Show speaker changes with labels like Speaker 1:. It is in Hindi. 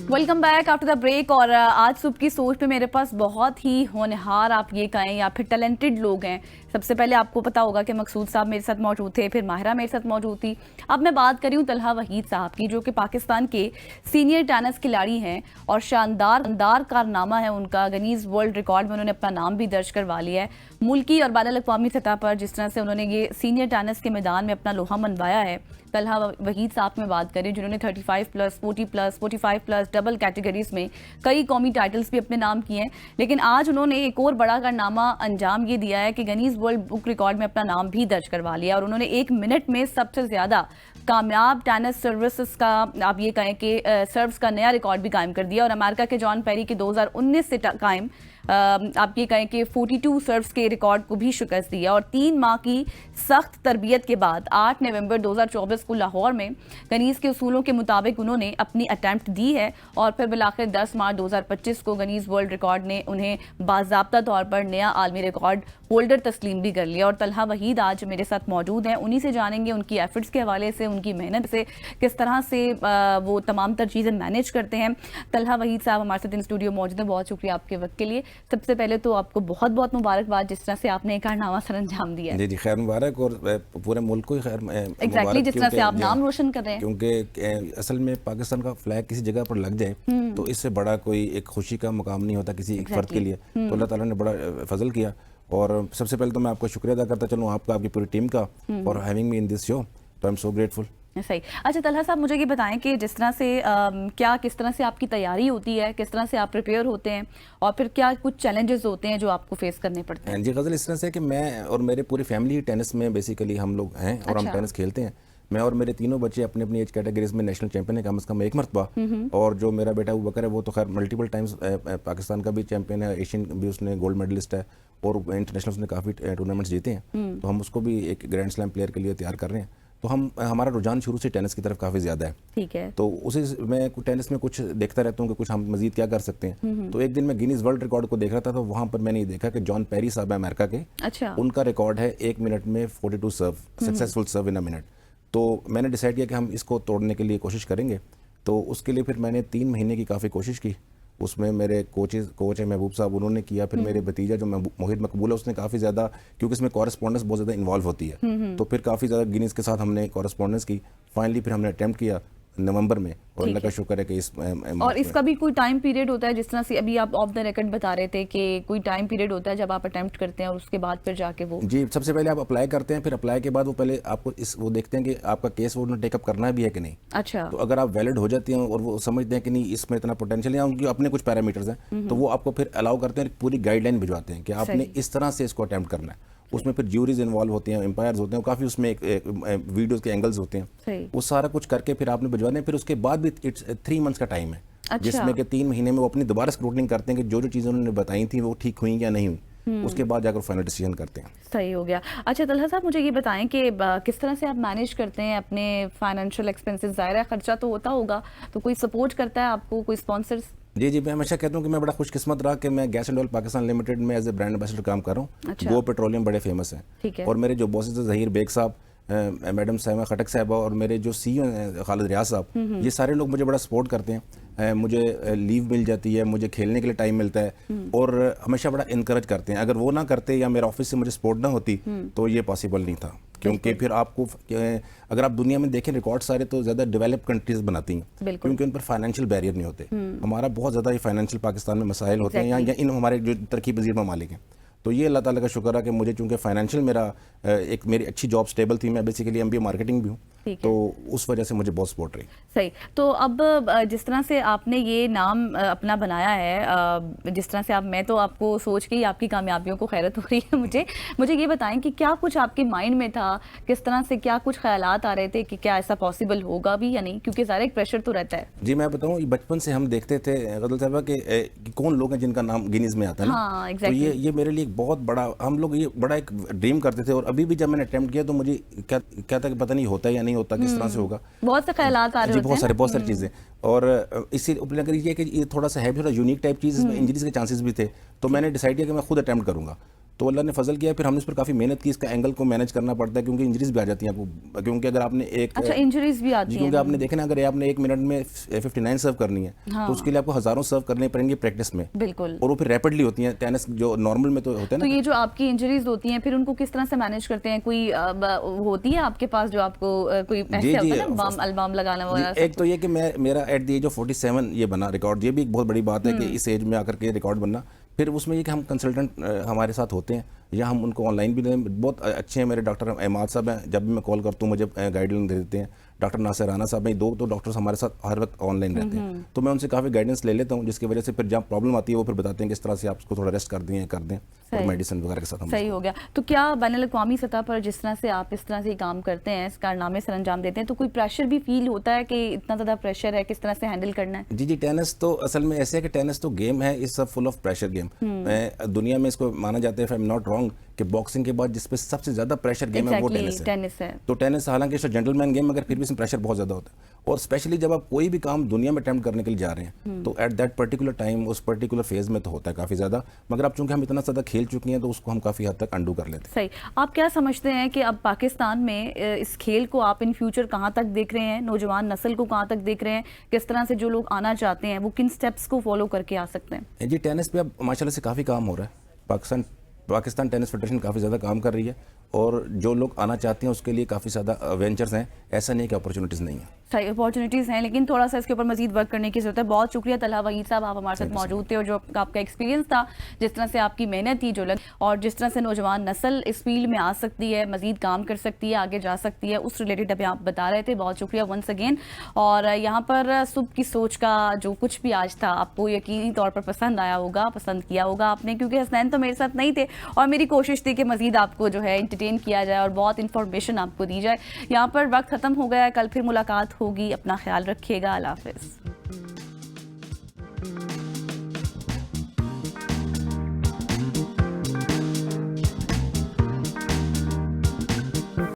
Speaker 1: Welcome back after the break. और आज सुबह की सोच पे मेरे पास बहुत ही होनहार, आप ये कहें या फिर टैलेंटेड लोग हैं। सबसे पहले आपको पता होगा कि मकसूद साहब मेरे साथ मौजूद थे, फिर माहिरा मेरे साथ मौजूद थी। अब मैं बात कर रही हूँ तलहा वहीद साहब की, जो कि पाकिस्तान के सीनियर टेनिस खिलाड़ी हैं और शानदार कारनामा है उनका। गिनीज वर्ल्ड रिकॉर्ड में उन्होंने अपना नाम भी दर्ज करवा लिया है। मुल्की और बैनुल अक़वामी सतह पर जिस तरह से उन्होंने ये सीनियर टेनिस के मैदान में अपना लोहा मनवाया है, तलहा वहीद साहब में बात करें जिन्होंने 35+, 40+, 45+ डबल कैटेगरीज में कई कौमी टाइटल्स भी अपने नाम किए हैं। लेकिन आज उन्होंने एक और बड़ा कारनामा अंजाम ये दिया है कि गिनीज वर्ल्ड बुक रिकॉर्ड में अपना नाम भी दर्ज करवा लिया और उन्होंने 1 मिनट में सबसे ज्यादा कामयाब टेनिस सर्विसेज का, आप ये कहें कि सर्व्स का नया रिकॉर्ड भी कायम कर दिया और अमेरिका के जॉन पेरी के 2019 से कायम आप ये कहें कि 42 सर्व्स के रिकॉर्ड को भी शिकस्त दिया। और 3 माह की सख्त तरबियत के बाद 8 नवंबर 2024 को लाहौर में गनीज के उसूलों के मुताबिक उन्होंने अपनी अटैम्प्ट दी है और फिर बिलाखिर 10 मार्च 2025 को गनीज वर्ल्ड रिकॉर्ड ने उन्हें बाज़ाब्ता तौर पर नया आलमी रिकॉर्ड होल्डर तस्लीम भी कर लिया। और तलहा वहीद आज मेरे साथ मौजूद हैं, उन्हीं से जानेंगे उनकी एफर्ट्स के हवाले से, उनकी मेहनत से किस तरह से वो तमाम तर चीज़ें मैनेज करते हैं। तलहा वहीद साहब हमारे साथ इन स्टूडियो मौजूद हैं। बहुत शुक्रिया आपके वक्त के लिए। सबसे पहले तो आपको बहुत बहुत मुबारकबाद जिस तरह से आपने एक कारनामा सर अंजाम दिया है।
Speaker 2: जी जी, खैर मुबारक और पूरे मुल्क को ही खैर
Speaker 1: एग्जैक्टली जिस तरह से आप नाम रोशन कर रहे हैं,
Speaker 2: क्योंकि असल में पाकिस्तान का फ्लैग किसी जगह पर लग जाए तो इससे बड़ा कोई एक खुशी का मुकाम नहीं होता किसी एक फर्द के लिए। तो अल्लाह ताला ने बड़ा फजल किया और सबसे पहले तो मैं आपका शुक्रिया अदा करता चलूँ, आपका, आपकी पूरी टीम का, for having me in this show. तो आई एम सो ग्रेटफुल।
Speaker 1: सही। अच्छा तलहा साहब, मुझे ये बताएं कि जिस तरह से किस तरह से आपकी तैयारी होती है, किस तरह से आप प्रिपेयर होते हैं और फिर क्या कुछ चैलेंजेस होते हैं जो आपको फेस करने पड़ते हैं?
Speaker 2: जी गज़ल इस तरह से कि मैं और मेरे पूरी फैमिली टेनिस में बेसिकली हम लोग हैं और हम टेनिस खेलते हैं। मैं और मेरे तीनों बच्चे अपनी अपनी एज कैटेगरीज में नेशनल चैंपियन है, कम से कम एक मरतबा। और जो मेरा बेटा अबू बकर है वो तो खैर मल्टीपल टाइम्स पाकिस्तान का भी चैंपियन है, एशियन भी उसने गोल्ड मेडलिस्ट है और इंटरनेशनल उसने काफ़ी टूर्नामेंट्स जीते हैं। तो हम उसको भी एक ग्रैंड स्लैम प्लेयर के लिए तैयार कर रहे हैं। तो हमारा रुझान शुरू से टेनिस की तरफ काफ़ी ज़्यादा है।
Speaker 1: ठीक है।
Speaker 2: तो उसी मैं टेनिस में कुछ देखता रहता हूँ कि कुछ हम मजीद क्या कर सकते हैं। तो एक दिन मैं गिनीज वर्ल्ड रिकॉर्ड को देख रहा था, तो वहाँ पर मैंने ये देखा कि जॉन पेरी साहब है अमेरिका के।
Speaker 1: अच्छा।
Speaker 2: उनका रिकॉर्ड है 1 मिनट में 42 सर्व, successful serve in a minute. तो मैंने डिसाइड किया कि हम इसको तोड़ने के लिए कोशिश करेंगे। तो उसके लिए फिर मैंने 3 महीने की काफ़ी कोशिश की। उसमें मेरे कोच है महबूब साहब, उन्होंने किया। फिर मेरे भतीजा जो मोहित मकबूल है उसने काफ़ी ज़्यादा, क्योंकि इसमें कॉरेस्पॉन्डेंस बहुत ज़्यादा इन्वॉल्व होती है, तो फिर काफ़ी ज़्यादा गिनीज के साथ हमने कॉरेस्पॉन्डेंस की। फाइनली फिर हमने अटैम्प्ट किया नवंबर में और अल्लाह का शुक्र है कि इस
Speaker 1: और इसका भी कोई टाइम पीरियड होता है, जिस तरह से अभी आप ऑफ द रिकॉर्ड बता रहे थे कि कोई टाइम पीरियड होता है जब आप अटेम्प्ट करते हैं और उसके बाद फिर जाके वो? जी,
Speaker 2: सबसे पहले आप अप्लाई करते हैं, फिर अप्लाई के बाद वो पहले आपको वो देखते हैं कि आपका केस वो टेकअप करना भी है कि नहीं।
Speaker 1: अच्छा।
Speaker 2: तो अगर आप वैलिड हो जाती हैं और वो समझते हैं कि नहीं इसमें इतना पोटेंशियल है, उनके अपने कुछ पैरामीटर्स हैं, तो वो आपको फिर अलाउ करते हैं, पूरी गाइडलाइन भिजवाते हैं कि आपने इस तरह से इसको अटेम्प्ट करना है। उसमें फिर ज्यूरीज इन्वॉल्व होते हैं, एम्पायर्स होते हैं, काफ़ी उसमें वीडियोस के एंगल्स होते हैं, वो सारा कुछ करके फिर आपने भिजवाना है। फिर उसके बाद भी इट्स 3 मंथ्स का टाइम है। अच्छा। जिसमें कि 3 महीने में वो अपनी दोबारा स्क्रूटनिंग करते हैं कि जो जो चीज़ें उन्होंने बताई थी वो ठीक हुई या नहीं हुई। उसके बाद जाकर फाइनल डिसीजन करते हैं।
Speaker 1: सही हो गया। अच्छा तलहा साहब, मुझे ये बताएं कि किस तरह से आप मैनेज करते हैं अपने फाइनेंशियल एक्सपेंसेस? ज़ाहिर है खर्चा तो होता होगा, तो कोई सपोर्ट करता है आपको, कोई स्पॉन्सर्स?
Speaker 2: जी जी, मैं हमेशा कहता हूँ कि मैं बड़ा खुशकिस्मत रहा कि मैं gas and oil Pakistan limited में एज ए ब्रांड एम्बेसडर काम कर रहा हूँ। अच्छा। गो पेट्रोलियम बड़े फेमस हैं। और मेरे जो बॉसेस हैं जहीर बेग साहब, मैडम साइमा खटक साहबा और मेरे जो CEO हैं खालिद रियाज साहब, ये सारे लोग मुझे बड़ा सपोर्ट करते हैं। मुझे लीव मिल जाती है, मुझे खेलने के लिए टाइम मिलता है और हमेशा बड़ा इनकरेज करते हैं। अगर वो ना करते या मेरे ऑफिस से मुझे सपोर्ट ना होती तो ये पॉसिबल नहीं था। क्योंकि फिर आपको अगर आप दुनिया में देखें रिकॉर्ड सारे तो ज़्यादा डेवलप कंट्रीज बनाती हैं, क्योंकि उन पर फाइनेंशियल बैरियर नहीं होते। हमारा बहुत ज़्यादा ये फाइनेंशियल पाकिस्तान में मसाइल होते हैं या इन हमारे जो तरक्की पजीर ममालिक हैं। तो ये अल्लाह ताला का शुक्र है कि मुझे चूंकि फाइनेंशियल मेरी अच्छी जॉब स्टेबल थी, मैं बेसिकली MBA मार्केटिंग भी हूँ, तो उस वजह से मुझे बहुत सपोर्ट रही।
Speaker 1: सही। तो अब जिस तरह से आपने ये नाम अपना बनाया है, जिस तरह से मैं तो आपको सोच के ही आपकी कामयाबियों को खैरत हो रही है। मुझे ये बताएं कि क्या कुछ आपके माइंड में था, किस तरह से क्या कुछ ख्यालात आ रहे थे कि क्या ऐसा पॉसिबल होगा भी या नहीं, क्योंकि ज़ाहिर एक प्रेशर तो रहता है।
Speaker 2: जी मैं बताऊँ, बचपन से हम देखते थे गज़ल साहबा कि कौन लोग हैं जिनका नाम गिनीज में आता है ना।
Speaker 1: हाँ,
Speaker 2: तो ये मेरे लिए बहुत बड़ा, हम लोग ये बड़ा एक ड्रीम करते थे। और अभी भी जब मैंने अटेम्प्ट किया तो मुझे क्या था कि पता नहीं होता या नहीं होता, किस तरह से होगा,
Speaker 1: बहुत से ख्यालात आ रहे होते हैं,
Speaker 2: बहुत सारी चीज़ें। और इसी अगर ये कि ये थोड़ा सा है भी, थोड़ा यूनिक टाइप चीज़, इसमें इंजरीज के चांसेस भी थे, तो मैंने डिसाइड किया कि मैं खुद अटेम्प्ट करूंगा। तो अल्लाह ने फजल किया, फिर हमने इस पर काफ़ी मेहनत की, इसका एंगल को मैनेज करना पड़ता है क्योंकि इंजरीज भी आ जाती हैं आपको, क्योंकि अगर आपने एक
Speaker 1: अच्छा इंजरीज भी आती हैं,
Speaker 2: क्योंकि आपने देखे ना, अगर आपने 1 मिनट में 59 सर्व करनी है तो उसके लिए आपको हज़ारों सर्व करने पड़ेंगे प्रैक्टिस में,
Speaker 1: बिल्कुल,
Speaker 2: और वो फिर रैपिडली होती हैं। टेनिस जो नॉर्मल में तो होते हैं
Speaker 1: तो
Speaker 2: ना,
Speaker 1: ये जो आपकी इंजरीज होती हैं फिर उनको किस तरह से मैनेज करते हैं? कोई होती है आपके पास जो आपको कोई ऐसे होता है ना बाम अल्बाम लगाना वगैरह?
Speaker 2: एक तो ये कि मेरा एट द एज ऑफ 47 ये बना रिकॉर्ड, ये भी एक बहुत बड़ी बात है कि इस एज में आकर के रिकॉर्ड बनना। फिर उसमें ये कि हम कंसल्टेंट हमारे साथ होते हैं या हम उनको ऑनलाइन भी दें, बहुत अच्छे हैं मेरे डॉक्टर अहमद साहब हैं, जब भी मैं कॉल करता हूँ मुझे गाइडलाइन दे देते हैं। डॉक्टर नासिर राना साहब हैं, 2 तो डॉक्टर्स हमारे साथ हर वक्त ऑनलाइन रहते हैं, तो मैं उनसे काफ़ी गाइडेंस ले लेता हूँ, जिसकी वजह से फिर जहाँ प्रॉब्लम आती है वो फिर बताते हैं कि इस तरह से आप उसको थोड़ा रेस्ट कर दें और मेडिसिन वगैरह के साथ हम
Speaker 1: सही हो गया। तो क्या बैनुल-अक़वामी सतह पर जिस तरह से आप इस तरह से काम करते हैं, इस कारनामे सर अंजाम देते हैं, तो कोई प्रेशर भी फील होता है कि इतना ज़्यादा प्रेशर है, किस तरह से हैंडल करना है?
Speaker 2: जी, टेनिस तो असल में ऐसे है कि टेनिस तो गेम है, it's a full of pressure game. दुनिया में इसको माना जाता है, if I am not wrong, कि बॉक्सिंग के बाद जिस पे सबसे ज्यादा प्रेशर गेम है वो टेनिस है। तो टेनिस हालांकि जेंटलमैन गेम, मगर फिर भी इसमें प्रेशर बहुत ज्यादा होता है, और स्पेशली जब आप कोई भी काम दुनिया में अटेम्प्ट करने के लिए जा रहे हैं तो एट दैट पर्टिकुलर टाइम उस पर्टिकुलर फेज में तो होता है काफी ज्यादा, मगर अब चूंकि हम इतना ज्यादा खेल चुके हैं तो उसको हम काफी हद तक अंडू कर लेते हैं।
Speaker 1: सही। आप क्या समझते हैं कि अब पाकिस्तान में इस खेल को आप इन फ्यूचर कहाँ तक देख रहे हैं, नौजवान नस्ल को कहाँ तक देख रहे हैं, किस तरह से जो लोग आना चाहते हैं वो किन स्टेप्स को फॉलो करके आ सकते हैं?
Speaker 2: जी, टेनिस पे अब माशाल्लाह से काफ़ी काम हो रहा है, पाकिस्तान टेनिस फेडरेशन काफ़ी ज़्यादा काम कर रही है, और जो लोग आना चाहते हैं उसके लिए काफ़ी ज़्यादा वेंचर्स हैं, ऐसा नहीं कि अपॉर्चुनिटीज़ नहीं है।
Speaker 1: सही अपॉर्चुनिटीज़ हैं, लेकिन थोड़ा सा इसके ऊपर मजीद वर्क करने की ज़रूरत है। बहुत शुक्रिया तलहा वहीद साहब, आप हमारे साथ मौजूद थे, और जो आपका एक्सपीरियंस था, जिस तरह से आपकी मेहनत थी जो और जिस तरह से नौजवान नस्ल इस फील्ड में आ सकती है, मजीद काम कर सकती है, आगे जा सकती है, उस रिलेटेड अभी आप बता रहे थे। बहुत शुक्रिया वंस अगेन। और यहाँ पर सुबह की सोच का जो कुछ भी आज था आपको यकीनी तौर पर पसंद आया होगा, पसंद किया होगा आपने, क्योंकि हसनैन तो मेरे साथ नहीं थे और मेरी कोशिश थी कि मजीद आपको जो है इंटरटेन किया जाए और बहुत इंफॉर्मेशन आपको दी जाए। यहाँ पर वक्त ख़त्म हो गया है, कल फिर मुलाकात होगी, अपना ख्याल रखिएगा, अल्लाह हाफ़िज़।